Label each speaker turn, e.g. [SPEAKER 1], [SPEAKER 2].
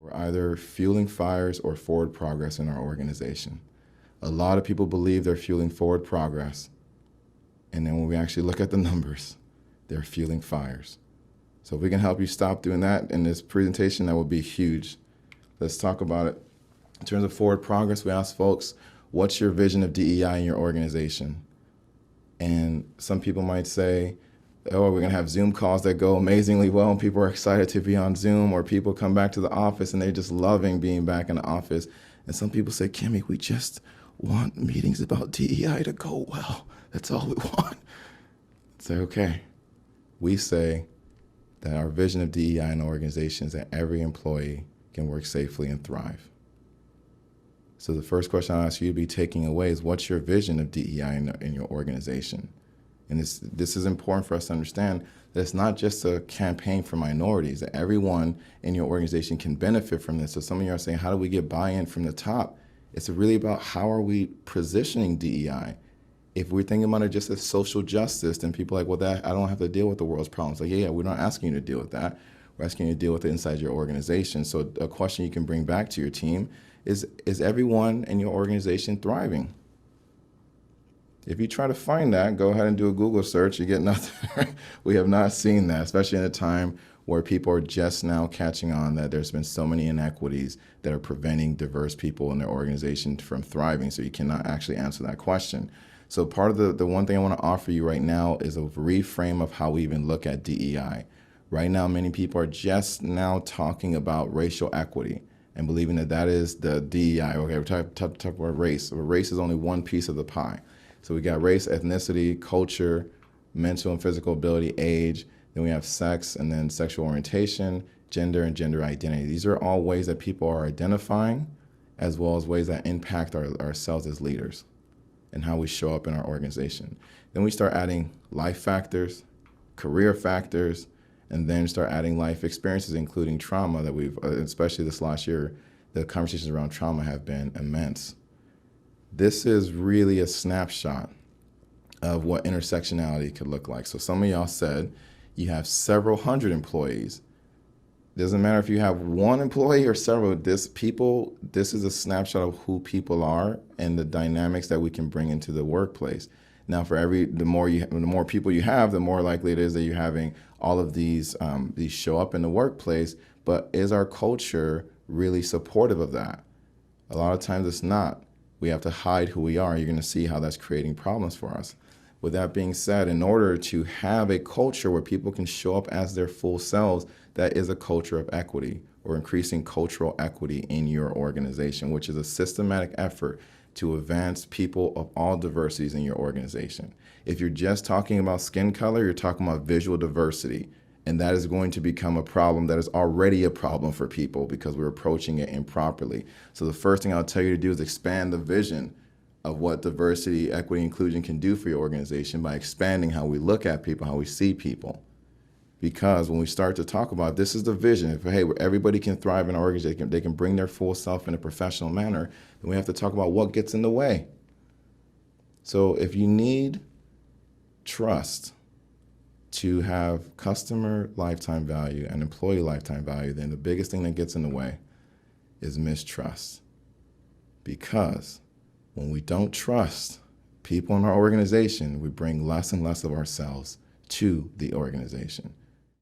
[SPEAKER 1] We're either fueling fires or forward progress in our organization. A lot of people believe they're fueling forward progress, and then when we actually look at the numbers, they're fueling fires. So if we can help you stop doing that in this presentation, that would be huge. Let's talk about it. In terms of forward progress, we ask folks, what's your vision of DEI in your organization? And some people might say, oh, we're going to have Zoom calls that go amazingly well and people are excited to be on Zoom, or people come back to the office and they're just loving being back in the office. And some people say, Kimmy, we just want meetings about DEI to go well. That's all we want. Say, okay. We say that our vision of DEI in the organization is that every employee can work safely and thrive. So the first question I'll ask you to be taking away is, what's your vision of DEI in your organization? And this is important for us to understand that it's not just a campaign for minorities, that everyone in your organization can benefit from this. So some of you are saying, how do we get buy-in from the top? It's really about how are we positioning DEI? If we're thinking about it just as social justice, then people are like, well, that I don't have to deal with the world's problems. Like, yeah, we're not asking you to deal with that. We're asking you to deal with it inside your organization. So a question you can bring back to your team is everyone in your organization thriving? If you try to find that, go ahead and do a Google search, you get nothing. We have not seen that, especially in a time where people are just now catching on that there's been so many inequities that are preventing diverse people in their organization from thriving. So you cannot actually answer that question. So part of the one thing I want to offer you right now is a reframe of how we even look at DEI. Right now, many people are just now talking about racial equity and believing that that is the DEI. Okay, we're talking about race. But race is only one piece of the pie. So we got race, ethnicity, culture, mental and physical ability, age. Then we have sex, and then sexual orientation, gender, and gender identity. These are all ways that people are identifying, as well as ways that impact ourselves as leaders and how we show up in our organization. Then we start adding life factors, career factors, and then start adding life experiences, including trauma that we've, especially this last year, the conversations around trauma have been immense. This is really a snapshot of what intersectionality could look like. So some of y'all said you have several hundred employees. Doesn't matter if you have one employee or several, this is a snapshot of who people are and the dynamics that we can bring into the workplace. Now, the more people you have, the more likely it is that you're having all of these show up in the workplace. But is our culture really supportive of that? A lot of times it's not. We have to hide who we are. You're going to see how that's creating problems for us. With that being said, in order to have a culture where people can show up as their full selves, that is a culture of equity, or increasing cultural equity in your organization, which is a systematic effort to advance people of all diversities in your organization. If you're just talking about skin color, you're talking about visual diversity. And that is going to become a problem that is already a problem for people because we're approaching it improperly. So the first thing I'll tell you to do is expand the vision of what diversity, equity, inclusion can do for your organization by expanding how we look at people, how we see people. Because when we start to talk about this is the vision, if, hey, everybody can thrive in our organization, they can bring their full self in a professional manner, then we have to talk about what gets in the way. So if you need trust to have customer lifetime value and employee lifetime value, then the biggest thing that gets in the way is mistrust. Because when we don't trust people in our organization, we bring less and less of ourselves to the organization.